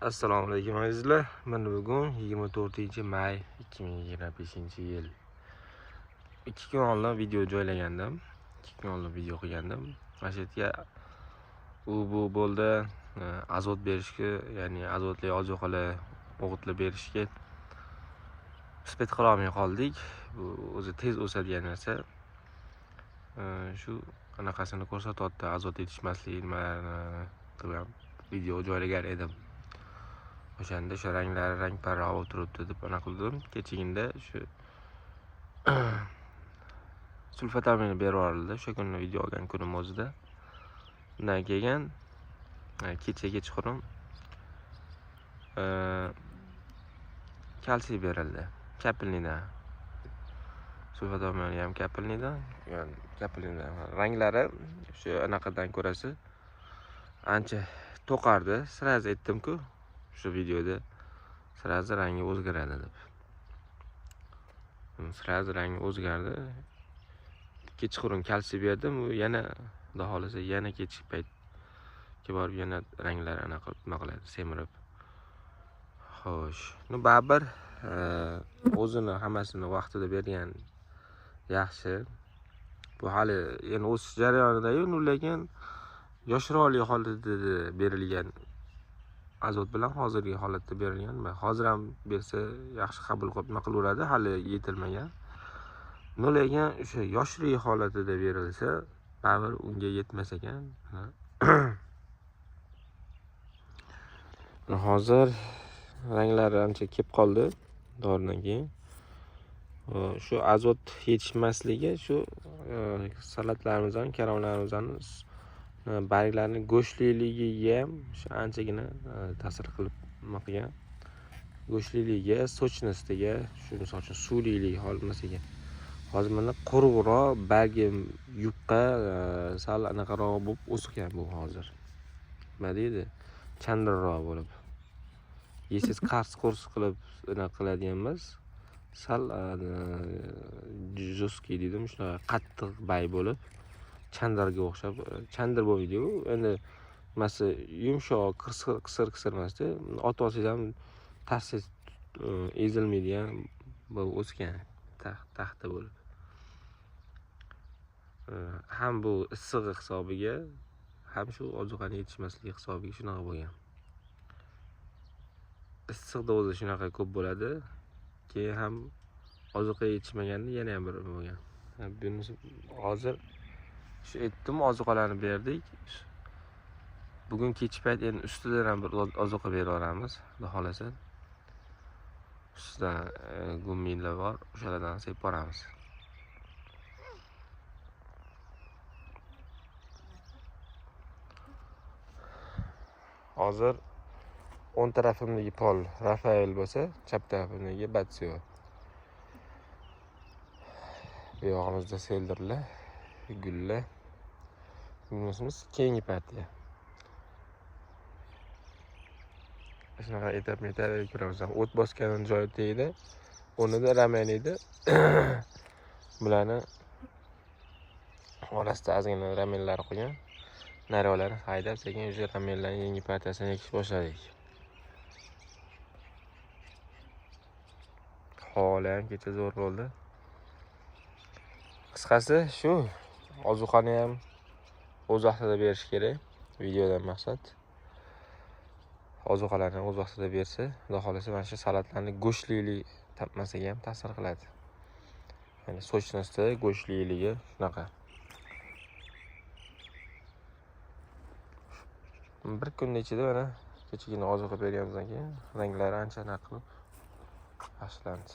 Assalomu alaykum azizlar. Mana bugun 24-may 2025-yil. 2 kun oldin video joylagandim. 2 kun oldin video qilgandim. Mana shu yerga bu bo'ldi. Azot berishga, ya'ni azotli ozuqalar o'g'itlab berishga nispet qila olmay qoldik. Bu o'zi tez o'sadigan narsa. Shu qanaqasini ko'rsatyapti, azot yetishmasligi nimalarini qilib video joylagan edim. O'shanda shu ranglari rang-parra olib turibdi deb ana qildim. Kechagina shu sulfatamini berib yuborildi. Shu kunni video olgan kunim o'zida. Undan keyin kecha kechqurun kalsiy berildi. Kapilnidan. Sulfatamini ham kapilnidan, ranglari shu anaqadan ko'rasi ancha to'qardi. Sraz aytdim-ku, shu videoda sraz rangi o'zgaradi deb. Sraz rangi o'zgardi. Kechqurun kalsiy berdim, u yana xudo xolasa yana kechki paytga borib yana ranglar anaqa qiladi, semirib. Xo'sh, baribir o'zini hammasini vaqtida bergan yaxshi. Bu hali yana o'sish jarayonida-yu, lekin yoshroqli holatda berilgan azot bilan hozirgi holatda berilgan. Hozir ham bersa yaxshi qabul qilaveradi, hali yetilmagan. Lekin o'sha yoshroq holatida berilsa, baribir unga yetmas ekan. Hozir ranglari ancha kelib qoldi doridan keyin. Shu azot yetishmasligi shu salatlarimizdan, karamlarimizdan barglarining go'shtligiga ham shu anchagina ta'sir qilib qilgan. Go'shtligiga, sochnostiga, shu misol uchun suvlilik olmasiga. Hozir mana quruqroq, bargi yupqa, sal anaqaroq bo'lib o'sgan bu hozir. Nima deydi? Chandirroq bo'lib. Yesiz qars-qurs qilib anaqa qiladigan emas. Sal jo'ski dedim, shunaqa qattiq bay bo'lib, chandirga o'xshab, chandir bo'lmaydi-ku. Endi nimasi yumshoq, qisir emasda, otib olsangiz ham tasiz ezilmaydigan bo'lib o'sgan taxta bo'lib. Ham bu issig'i hisobiga, ham shu ozuqaning yetishmasligi hisobiga shunaqa bo'lgan. Issiqda o'zi shunaqa ko'p bo'ladi. Keyin ham ozuqa yetishmaganda yana ham bir bo'lgan. Bunisi hozir shu aytdim, ozuqalarni berdik. Bugun kech payt endi ustidan ham bir ozuqa berib yuboramiz, xudo xolasa. Ustidan gumminlar bor, o'shalardan sepib boramiz. Hozir o'ng tarafimdagi pol Rafael bo'lsa, chap tarafimdagi Batsio. Bu yog'imizda seldirlar, gullar. Bunimiz keyingi partiya. Shunaqa etap-metap ko'ramiz. O't bosgan joyi tegdi. O'rnida ramen edi. Bularni orasida ozgina ramenlar qo'ygan. Nariyolarni haydab, sekin o'sha ramenlarning yangi partiyasini ekish boshladik. Holi ham kecha zo'r bo'ldi. Qisqasi shu, ozuqani ham o'z vaqtida berish kerak. Videodan maqsad ozuqalarni o'z vaqtida bersa, xudo xolasa mana shu salatlarning go'shtlilik topmasaga ham ta'sir qiladi. Ya'ni sochnosti, go'shtliligi shunaqa. Bir kun ichida mana kechagina ozuqa berganimizdan keyin ranglari ancha aniq qilib yaxshilandi.